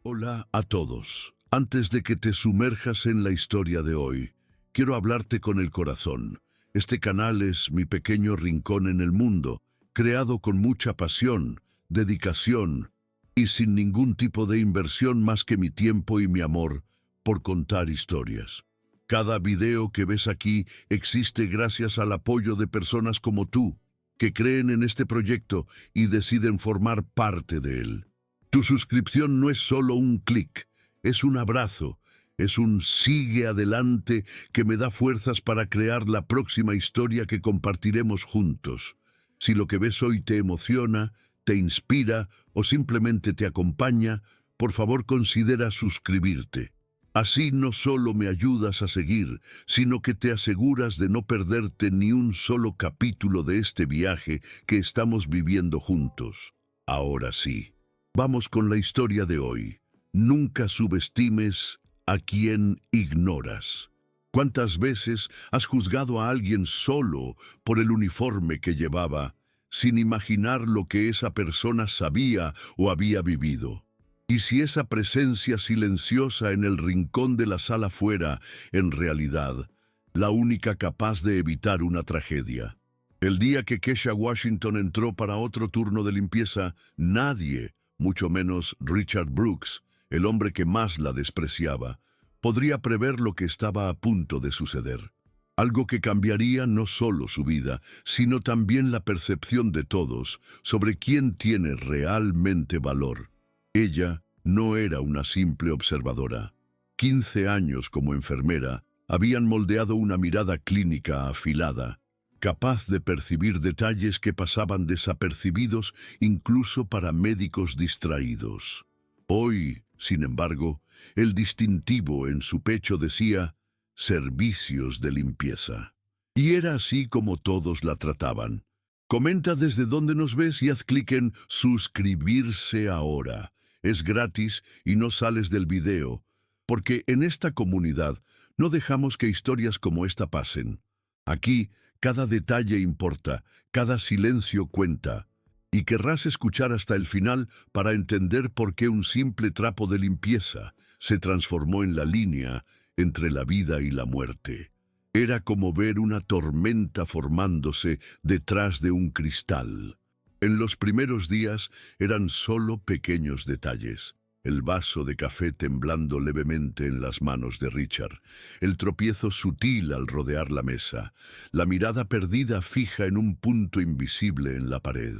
Hola a todos. Antes de que te sumerjas en la historia de hoy, quiero hablarte con el corazón. Este canal es mi pequeño rincón en el mundo, creado con mucha pasión, dedicación y sin ningún tipo de inversión más que mi tiempo y mi amor por contar historias. Cada video que ves aquí existe gracias al apoyo de personas como tú, que creen en este proyecto y deciden formar parte de él. Tu suscripción no es solo un clic, es un abrazo, es un sigue adelante que me da fuerzas para crear la próxima historia que compartiremos juntos. Si lo que ves hoy te emociona, te inspira o simplemente te acompaña, por favor considera suscribirte. Así no solo me ayudas a seguir, sino que te aseguras de no perderte ni un solo capítulo de este viaje que estamos viviendo juntos. Ahora sí. Vamos con la historia de hoy. Nunca subestimes a quien ignoras. ¿Cuántas veces has juzgado a alguien solo por el uniforme que llevaba, sin imaginar lo que esa persona sabía o había vivido? Y si esa presencia silenciosa en el rincón de la sala fuera, en realidad, la única capaz de evitar una tragedia. El día que Kesha Washington entró para otro turno de limpieza, nadie, mucho menos Richard Brooks, el hombre que más la despreciaba, podría prever lo que estaba a punto de suceder. Algo que cambiaría no solo su vida, sino también la percepción de todos sobre quién tiene realmente valor. Ella no era una simple observadora. 15 años como enfermera habían moldeado una mirada clínica afilada, capaz de percibir detalles que pasaban desapercibidos incluso para médicos distraídos. Hoy, sin embargo, el distintivo en su pecho decía «Servicios de limpieza». Y era así como todos la trataban. Comenta desde dónde nos ves y haz clic en «Suscribirse ahora». Es gratis y no sales del video, porque en esta comunidad no dejamos que historias como esta pasen. Aquí, cada detalle importa, cada silencio cuenta, y querrás escuchar hasta el final para entender por qué un simple trapo de limpieza se transformó en la línea entre la vida y la muerte. Era como ver una tormenta formándose detrás de un cristal. En los primeros días eran solo pequeños detalles. El vaso de café temblando levemente en las manos de Richard, el tropiezo sutil al rodear la mesa, la mirada perdida fija en un punto invisible en la pared.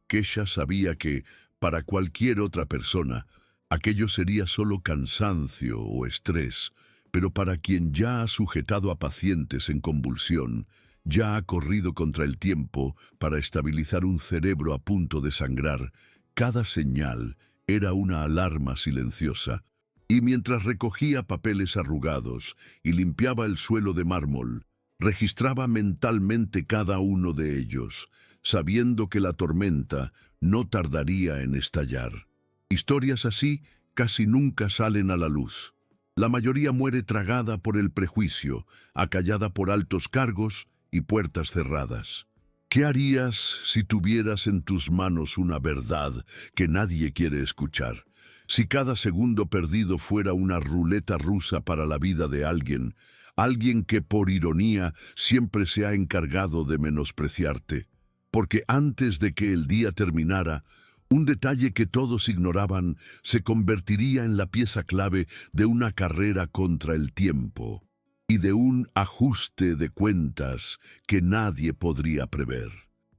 Kesha sabía que, para cualquier otra persona, aquello sería solo cansancio o estrés, pero para quien ya ha sujetado a pacientes en convulsión, ya ha corrido contra el tiempo para estabilizar un cerebro a punto de sangrar, cada señal era una alarma silenciosa, y mientras recogía papeles arrugados y limpiaba el suelo de mármol, registraba mentalmente cada uno de ellos, sabiendo que la tormenta no tardaría en estallar. Historias así casi nunca salen a la luz. La mayoría muere tragada por el prejuicio, acallada por altos cargos y puertas cerradas. ¿Qué harías si tuvieras en tus manos una verdad que nadie quiere escuchar? Si cada segundo perdido fuera una ruleta rusa para la vida de alguien, alguien que por ironía siempre se ha encargado de menospreciarte. Porque antes de que el día terminara, un detalle que todos ignoraban se convertiría en la pieza clave de una carrera contra el tiempo y de un ajuste de cuentas que nadie podría prever.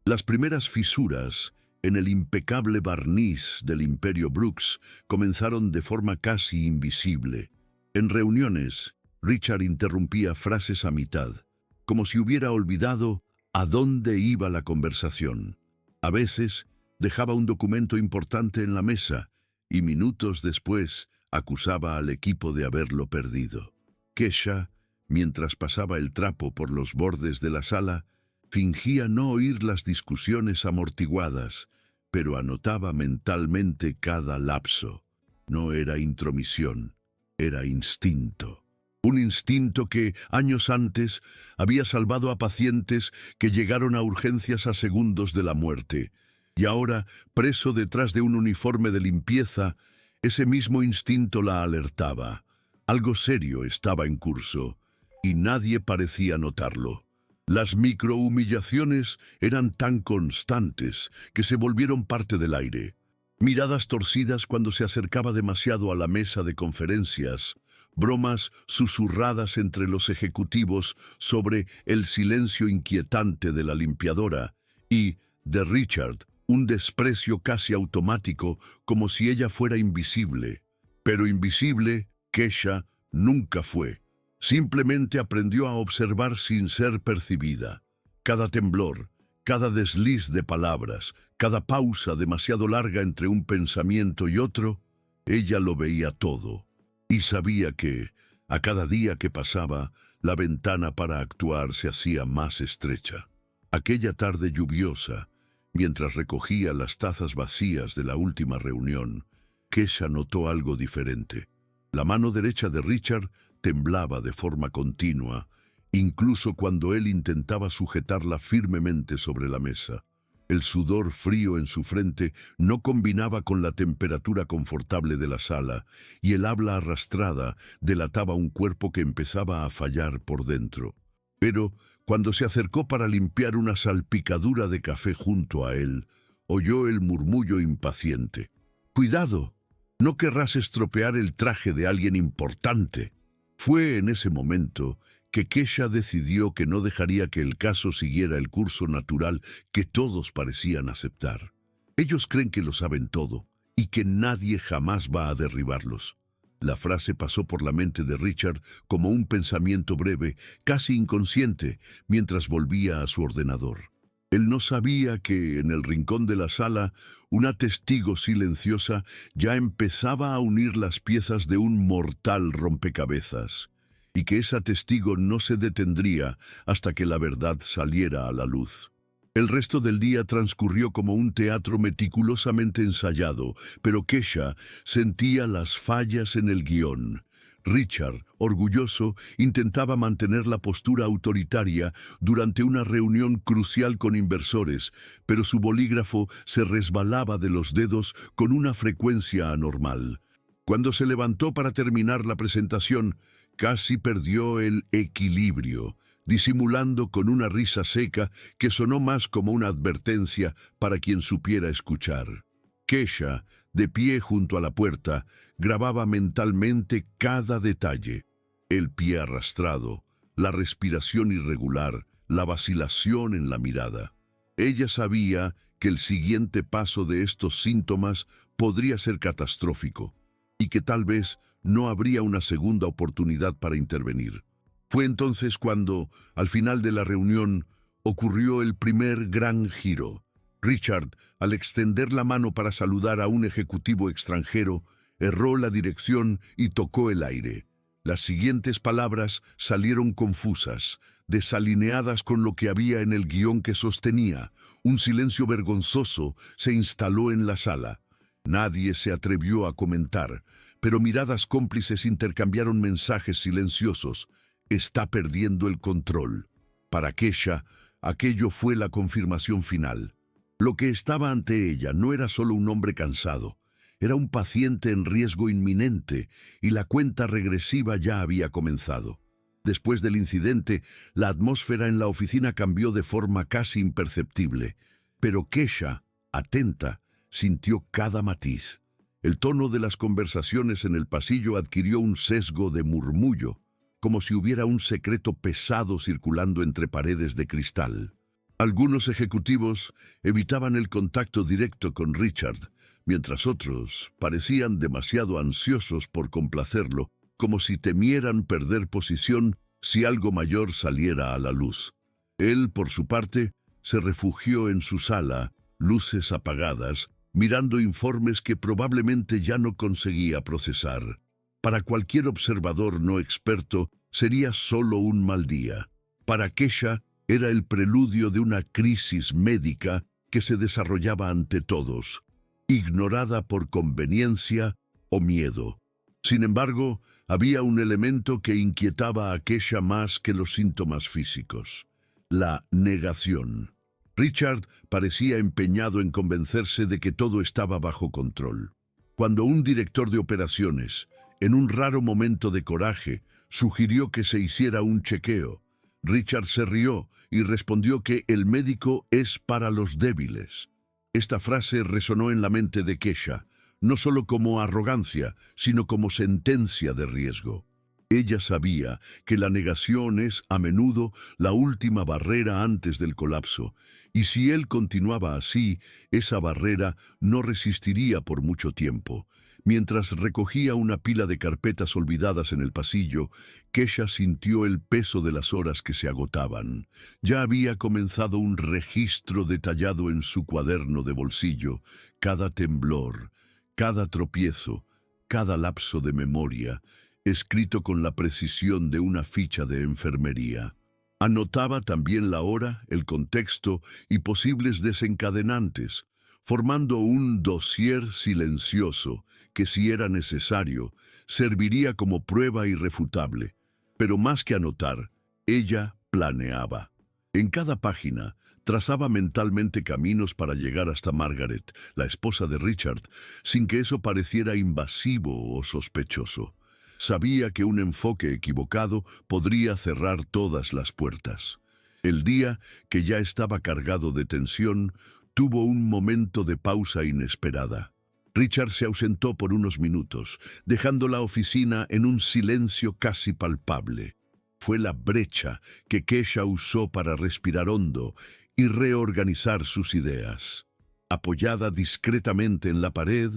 Las primeras fisuras en el impecable barniz del Imperio Brooks comenzaron de forma casi invisible. En reuniones, Richard interrumpía frases a mitad, como si hubiera olvidado a dónde iba la conversación. A veces, dejaba un documento importante en la mesa y minutos después acusaba al equipo de haberlo perdido. Kesha, mientras pasaba el trapo por los bordes de la sala, fingía no oír las discusiones amortiguadas, pero anotaba mentalmente cada lapso. No era intromisión, era instinto. Un instinto que, años antes, había salvado a pacientes que llegaron a urgencias a segundos de la muerte, y ahora, preso detrás de un uniforme de limpieza, Ese mismo instinto la alertaba. Algo serio estaba en curso, y nadie parecía notarlo. Las microhumillaciones eran tan constantes que se volvieron parte del aire. Miradas torcidas cuando se acercaba demasiado a la mesa de conferencias, bromas susurradas entre los ejecutivos sobre el silencio inquietante de la limpiadora y, de Richard, un desprecio casi automático, como si ella fuera invisible. Pero invisible, Kesha nunca fue. Simplemente aprendió a observar sin ser percibida. Cada temblor, cada desliz de palabras, cada pausa demasiado larga entre un pensamiento y otro, ella lo veía todo. Y sabía que, a cada día que pasaba, la ventana para actuar se hacía más estrecha. Aquella tarde lluviosa, mientras recogía las tazas vacías de la última reunión, Kesha notó algo diferente. La mano derecha de Richard temblaba de forma continua, incluso cuando él intentaba sujetarla firmemente sobre la mesa. El sudor frío en su frente no combinaba con la temperatura confortable de la sala, y el habla arrastrada delataba un cuerpo que empezaba a fallar por dentro. Pero, cuando se acercó para limpiar una salpicadura de café junto a él, oyó el murmullo impaciente. «¡Cuidado! No querrás estropear el traje de alguien importante». Fue en ese momento que Kesha decidió que no dejaría que el caso siguiera el curso natural que todos parecían aceptar. Ellos creen que lo saben todo y que nadie jamás va a derribarlos. La frase pasó por la mente de Richard como un pensamiento breve, casi inconsciente, mientras volvía a su ordenador. Él no sabía que, en el rincón de la sala, una testigo silenciosa ya empezaba a unir las piezas de un mortal rompecabezas, y que esa testigo no se detendría hasta que la verdad saliera a la luz. El resto del día transcurrió como un teatro meticulosamente ensayado, pero Kesha sentía las fallas en el guión. Richard, orgulloso, intentaba mantener la postura autoritaria durante una reunión crucial con inversores, pero su bolígrafo se resbalaba de los dedos con una frecuencia anormal. Cuando se levantó para terminar la presentación, casi perdió el equilibrio, disimulando con una risa seca que sonó más como una advertencia para quien supiera escuchar. Kesha, de pie junto a la puerta, grababa mentalmente cada detalle. El pie arrastrado, la respiración irregular, la vacilación en la mirada. Ella sabía que el siguiente paso de estos síntomas podría ser catastrófico y que tal vez no habría una segunda oportunidad para intervenir. Fue entonces cuando, al final de la reunión, ocurrió el primer gran giro. Richard, al extender la mano para saludar a un ejecutivo extranjero, erró la dirección y tocó el aire. Las siguientes palabras salieron confusas, desalineadas con lo que había en el guión que sostenía. Un silencio vergonzoso se instaló en la sala. Nadie se atrevió a comentar, pero miradas cómplices intercambiaron mensajes silenciosos. «Está perdiendo el control». Para Kesha, aquello fue la confirmación final. Lo que estaba ante ella no era solo un hombre cansado, era un paciente en riesgo inminente, y la cuenta regresiva ya había comenzado. Después del incidente, la atmósfera en la oficina cambió de forma casi imperceptible, pero Kesha, atenta, sintió cada matiz. El tono de las conversaciones en el pasillo adquirió un sesgo de murmullo, como si hubiera un secreto pesado circulando entre paredes de cristal. Algunos ejecutivos evitaban el contacto directo con Richard, mientras otros parecían demasiado ansiosos por complacerlo, como si temieran perder posición si algo mayor saliera a la luz. Él, por su parte, se refugió en su sala, luces apagadas, mirando informes que probablemente ya no conseguía procesar. Para cualquier observador no experto, sería solo un mal día. Para Kesha, era el preludio de una crisis médica que se desarrollaba ante todos, ignorada por conveniencia o miedo. Sin embargo, había un elemento que inquietaba a Kesha más que los síntomas físicos: la negación. Richard parecía empeñado en convencerse de que todo estaba bajo control. Cuando un director de operaciones, en un raro momento de coraje, sugirió que se hiciera un chequeo, Richard se rió y respondió que el médico es para los débiles. Esta frase resonó en la mente de Kesha, no solo como arrogancia, sino como sentencia de riesgo. Ella sabía que la negación es, a menudo, la última barrera antes del colapso, y si él continuaba así, esa barrera no resistiría por mucho tiempo. Mientras recogía una pila de carpetas olvidadas en el pasillo, Kesha sintió el peso de las horas que se agotaban. Ya había comenzado un registro detallado en su cuaderno de bolsillo, cada temblor, cada tropiezo, cada lapso de memoria, escrito con la precisión de una ficha de enfermería. Anotaba también la hora, el contexto y posibles desencadenantes, formando un dossier silencioso que, si era necesario, serviría como prueba irrefutable. Pero más que anotar, ella planeaba. En cada página, trazaba mentalmente caminos para llegar hasta Margaret, la esposa de Richard, sin que eso pareciera invasivo o sospechoso. Sabía que un enfoque equivocado podría cerrar todas las puertas. El día, que ya estaba cargado de tensión, tuvo un momento de pausa inesperada. Richard se ausentó por unos minutos, dejando la oficina en un silencio casi palpable. Fue la brecha que Kesha usó para respirar hondo y reorganizar sus ideas. Apoyada discretamente en la pared,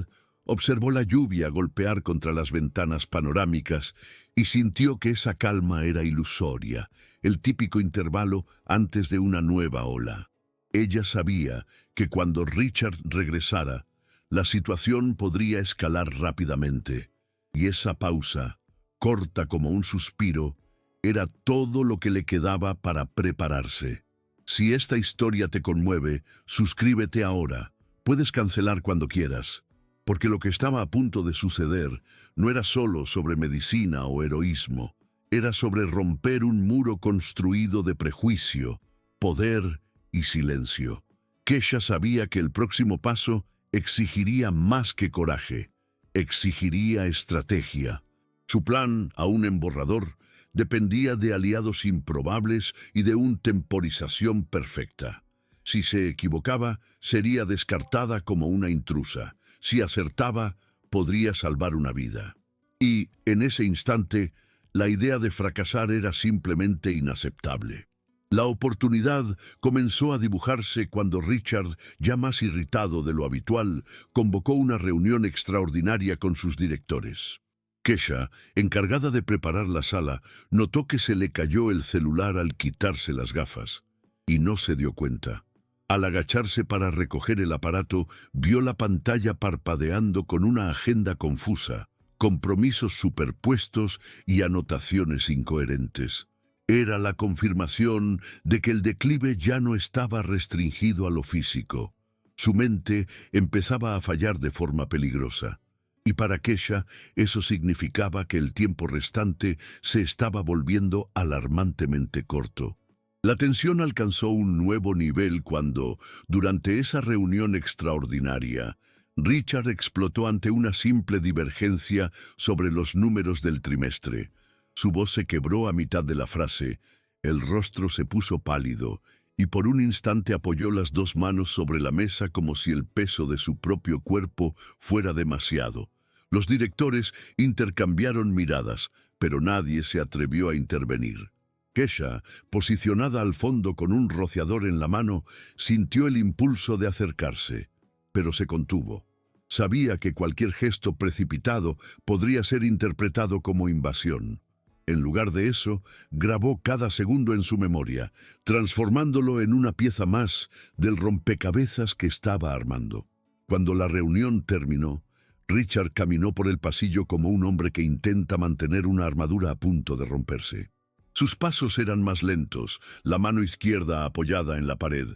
observó la lluvia golpear contra las ventanas panorámicas y sintió que esa calma era ilusoria, el típico intervalo antes de una nueva ola. Ella sabía que cuando Richard regresara, la situación podría escalar rápidamente, y esa pausa, corta como un suspiro, era todo lo que le quedaba para prepararse. Si esta historia te conmueve, suscríbete ahora. Puedes cancelar cuando quieras. Porque lo que estaba a punto de suceder no era solo sobre medicina o heroísmo, era sobre romper un muro construido de prejuicio, poder y silencio. Kesha sabía que el próximo paso exigiría más que coraje, exigiría estrategia. Su plan, aún en borrador, dependía de aliados improbables y de una temporización perfecta. Si se equivocaba, sería descartada como una intrusa. Si acertaba, podría salvar una vida. Y, en ese instante, la idea de fracasar era simplemente inaceptable. La oportunidad comenzó a dibujarse cuando Richard, ya más irritado de lo habitual, convocó una reunión extraordinaria con sus directores. Kesha, encargada de preparar la sala, notó que se le cayó el celular al quitarse las gafas, y no se dio cuenta. Al agacharse para recoger el aparato, vio la pantalla parpadeando con una agenda confusa, compromisos superpuestos y anotaciones incoherentes. Era la confirmación de que el declive ya no estaba restringido a lo físico. Su mente empezaba a fallar de forma peligrosa. Y para Kesha, eso significaba que el tiempo restante se estaba volviendo alarmantemente corto. La tensión alcanzó un nuevo nivel cuando, durante esa reunión extraordinaria, Richard explotó ante una simple divergencia sobre los números del trimestre. Su voz se quebró a mitad de la frase, el rostro se puso pálido, y por un instante apoyó las dos manos sobre la mesa como si el peso de su propio cuerpo fuera demasiado. Los directores intercambiaron miradas, pero nadie se atrevió a intervenir. Kesha, posicionada al fondo con un rociador en la mano, sintió el impulso de acercarse, pero se contuvo. Sabía que cualquier gesto precipitado podría ser interpretado como invasión. En lugar de eso, grabó cada segundo en su memoria, transformándolo en una pieza más del rompecabezas que estaba armando. Cuando la reunión terminó, Richard caminó por el pasillo como un hombre que intenta mantener una armadura a punto de romperse. Sus pasos eran más lentos, la mano izquierda apoyada en la pared,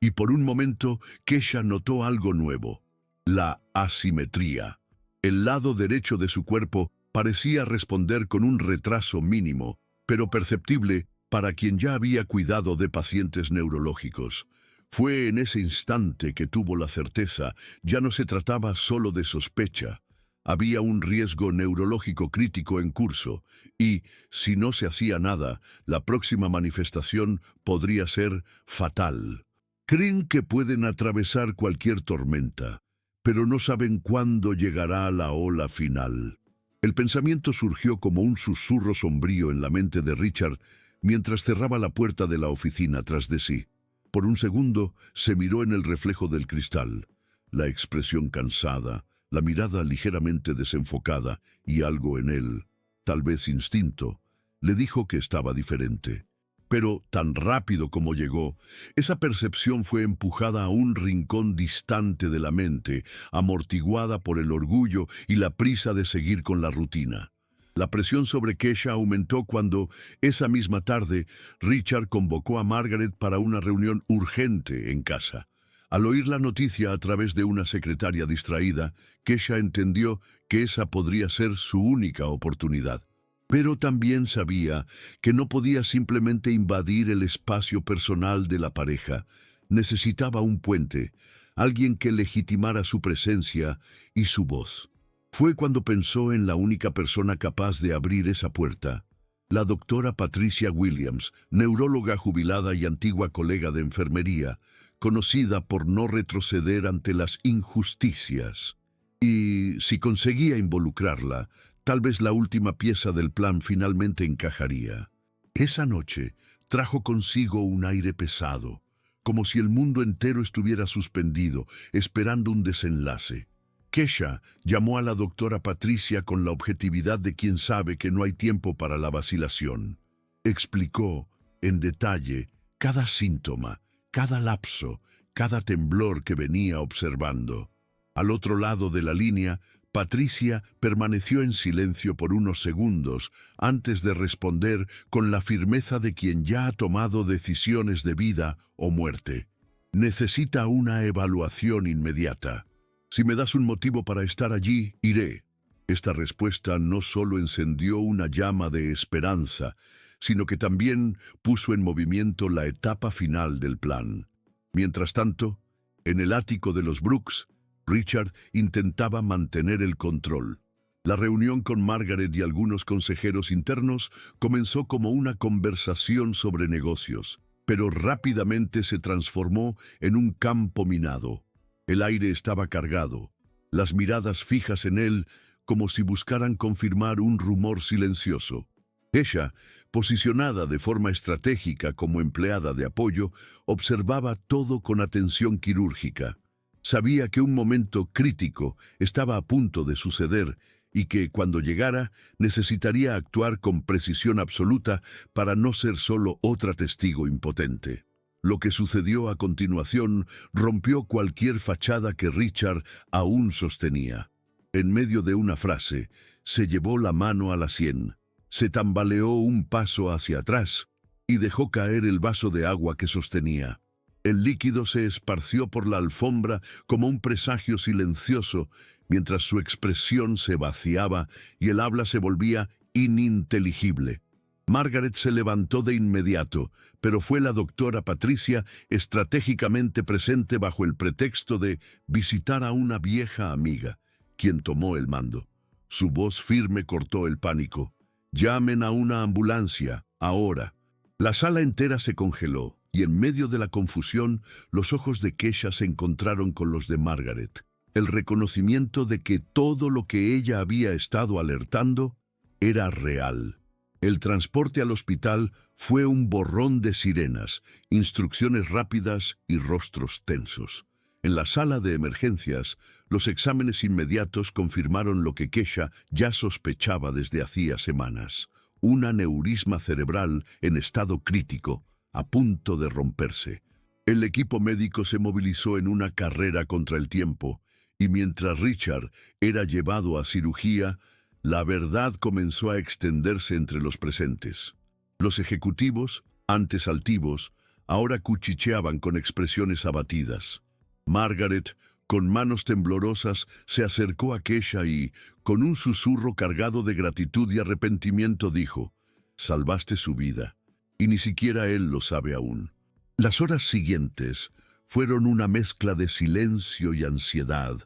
y por un momento Kesha notó algo nuevo, la asimetría. El lado derecho de su cuerpo parecía responder con un retraso mínimo, pero perceptible para quien ya había cuidado de pacientes neurológicos. Fue en ese instante que tuvo la certeza, ya no se trataba solo de sospecha, Había un riesgo neurológico crítico en curso y, si no se hacía nada, la próxima manifestación podría ser fatal. Creen que pueden atravesar cualquier tormenta, pero no saben cuándo llegará la ola final. El pensamiento surgió como un susurro sombrío en la mente de Richard mientras cerraba la puerta de la oficina tras de sí. Por un segundo se miró en el reflejo del cristal, la expresión cansada, la mirada ligeramente desenfocada y algo en él, tal vez instinto, le dijo que estaba diferente. Pero, tan rápido como llegó, esa percepción fue empujada a un rincón distante de la mente, amortiguada por el orgullo y la prisa de seguir con la rutina. La presión sobre Kesha aumentó cuando, esa misma tarde, Richard convocó a Margaret para una reunión urgente en casa. Al oír la noticia a través de una secretaria distraída, Kesha entendió que esa podría ser su única oportunidad. Pero también sabía que no podía simplemente invadir el espacio personal de la pareja. Necesitaba un puente, alguien que legitimara su presencia y su voz. Fue cuando pensó en la única persona capaz de abrir esa puerta, la doctora Patricia Williams, neuróloga jubilada y antigua colega de enfermería, conocida por no retroceder ante las injusticias. Y si conseguía involucrarla, tal vez la última pieza del plan finalmente encajaría. Esa noche trajo consigo un aire pesado, como si el mundo entero estuviera suspendido, esperando un desenlace. Kesha llamó a la doctora Patricia con la objetividad de quien sabe que no hay tiempo para la vacilación. Explicó, en detalle, cada síntoma, cada lapso, cada temblor que venía observando. Al otro lado de la línea, Patricia permaneció en silencio por unos segundos antes de responder con la firmeza de quien ya ha tomado decisiones de vida o muerte. Necesita una evaluación inmediata. Si me das un motivo para estar allí, iré. Esta respuesta no solo encendió una llama de esperanza, sino que también puso en movimiento la etapa final del plan. Mientras tanto, en el ático de los Brooks, Richard intentaba mantener el control. La reunión con Margaret y algunos consejeros internos comenzó como una conversación sobre negocios, pero rápidamente se transformó en un campo minado. El aire estaba cargado, las miradas fijas en él como si buscaran confirmar un rumor silencioso. Kesha, posicionada de forma estratégica como empleada de apoyo, observaba todo con atención quirúrgica. Sabía que un momento crítico estaba a punto de suceder y que, cuando llegara, necesitaría actuar con precisión absoluta para no ser solo otra testigo impotente. Lo que sucedió a continuación rompió cualquier fachada que Richard aún sostenía. En medio de una frase, se llevó la mano a la sien, se tambaleó un paso hacia atrás y dejó caer el vaso de agua que sostenía. El líquido se esparció por la alfombra como un presagio silencioso, mientras su expresión se vaciaba y el habla se volvía ininteligible. Margaret se levantó de inmediato, pero fue la doctora Patricia estratégicamente presente bajo el pretexto de visitar a una vieja amiga, quien tomó el mando. Su voz firme cortó el pánico. «Llamen a una ambulancia, ahora». La sala entera se congeló, y en medio de la confusión, los ojos de Kesha se encontraron con los de Margaret. El reconocimiento de que todo lo que ella había estado alertando era real. El transporte al hospital fue un borrón de sirenas, instrucciones rápidas y rostros tensos. En la sala de emergencias, los exámenes inmediatos confirmaron lo que Kesha ya sospechaba desde hacía semanas: un aneurisma cerebral en estado crítico, a punto de romperse. El equipo médico se movilizó en una carrera contra el tiempo, y mientras Richard era llevado a cirugía, la verdad comenzó a extenderse entre los presentes. Los ejecutivos, antes altivos, ahora cuchicheaban con expresiones abatidas. Margaret, con manos temblorosas, se acercó a Kesha y, con un susurro cargado de gratitud y arrepentimiento, dijo: «Salvaste su vida, y ni siquiera él lo sabe aún». Las horas siguientes fueron una mezcla de silencio y ansiedad,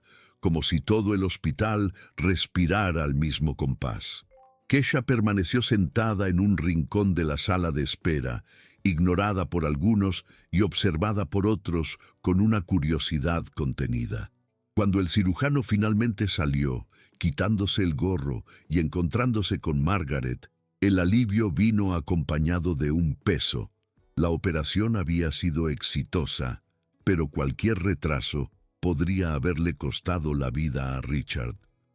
como si todo el hospital respirara al mismo compás. Keisha permaneció sentada en un rincón de la sala de espera, ignorada por algunos y observada por otros con una curiosidad contenida. Cuando el cirujano finalmente salió, quitándose el gorro y encontrándose con Margaret, el alivio vino acompañado de un peso. La operación había sido exitosa, pero cualquier retraso podría haberle costado la vida a Richard.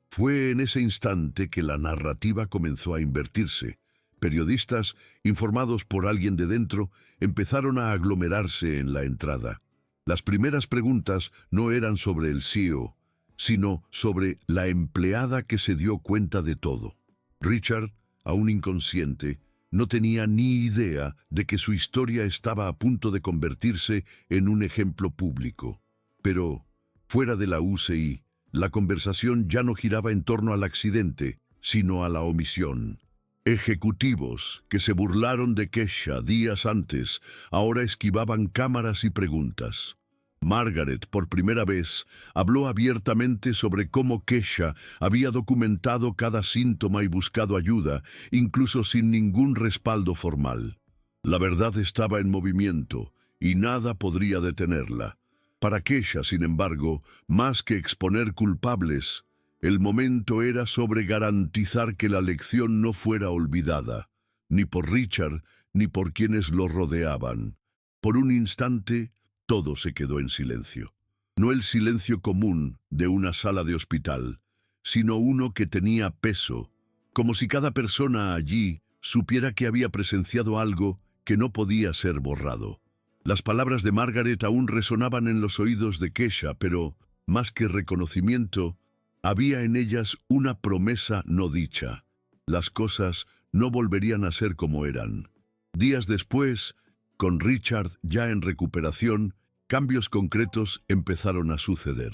Fue en ese instante que la narrativa comenzó a invertirse. Periodistas, informados por alguien de dentro, empezaron a aglomerarse en la entrada. Las primeras preguntas no eran sobre el CEO, sino sobre la empleada que se dio cuenta de todo. Richard, aún inconsciente, no tenía ni idea de que su historia estaba a punto de convertirse en un ejemplo público. Pero, fuera de la UCI, la conversación ya no giraba en torno al accidente, sino a la omisión. Ejecutivos que se burlaron de Keisha días antes ahora esquivaban cámaras y preguntas. Margaret, por primera vez, habló abiertamente sobre cómo Keisha había documentado cada síntoma y buscado ayuda, incluso sin ningún respaldo formal. La verdad estaba en movimiento y nada podría detenerla. Para Keisha, sin embargo, más que exponer culpables, el momento era sobre garantizar que la lección no fuera olvidada, ni por Richard ni por quienes lo rodeaban. Por un instante, todo se quedó en silencio. No el silencio común de una sala de hospital, sino uno que tenía peso, como si cada persona allí supiera que había presenciado algo que no podía ser borrado. Las palabras de Margaret aún resonaban en los oídos de Keisha, pero, más que reconocimiento, había en ellas una promesa no dicha. Las cosas no volverían a ser como eran. Días después, con Richard ya en recuperación, cambios concretos empezaron a suceder.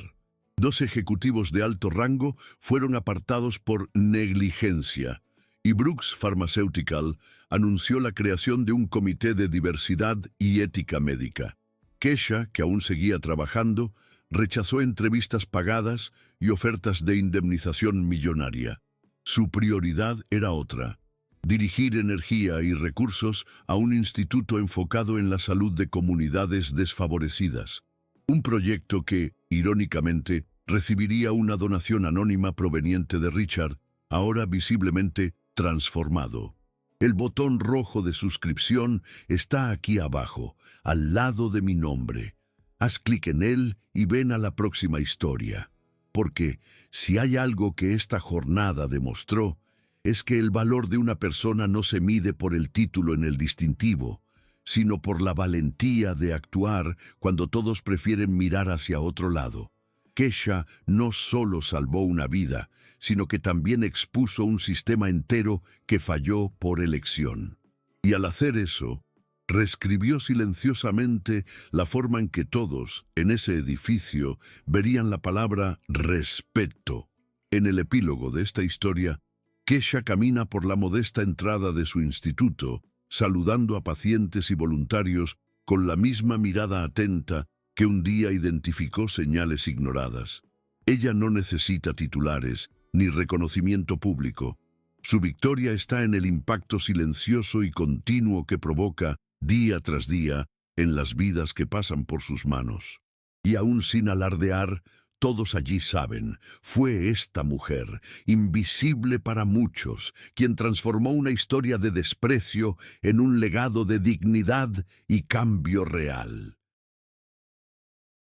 2 ejecutivos de alto rango fueron apartados por negligencia, y Brooks Pharmaceutical anunció la creación de un comité de diversidad y ética médica. Keisha, que aún seguía trabajando, rechazó entrevistas pagadas y ofertas de indemnización millonaria. Su prioridad era otra: dirigir energía y recursos a un instituto enfocado en la salud de comunidades desfavorecidas. Un proyecto que, irónicamente, recibiría una donación anónima proveniente de Richard, ahora visiblemente transformado. El botón rojo de suscripción está aquí abajo, al lado de mi nombre. Haz clic en él y ven a la próxima historia. Porque si hay algo que esta jornada demostró, es que el valor de una persona no se mide por el título en el distintivo, sino por la valentía de actuar cuando todos prefieren mirar hacia otro lado. Keisha no solo salvó una vida, sino que también expuso un sistema entero que falló por elección. Y al hacer eso, reescribió silenciosamente la forma en que todos, en ese edificio, verían la palabra respeto. En el epílogo de esta historia, Keisha camina por la modesta entrada de su instituto, saludando a pacientes y voluntarios con la misma mirada atenta que un día identificó señales ignoradas. Ella no necesita titulares ni reconocimiento público. Su victoria está en el impacto silencioso y continuo que provoca día tras día en las vidas que pasan por sus manos. Y aún sin alardear, todos allí saben, fue esta mujer, invisible para muchos, quien transformó una historia de desprecio en un legado de dignidad y cambio real.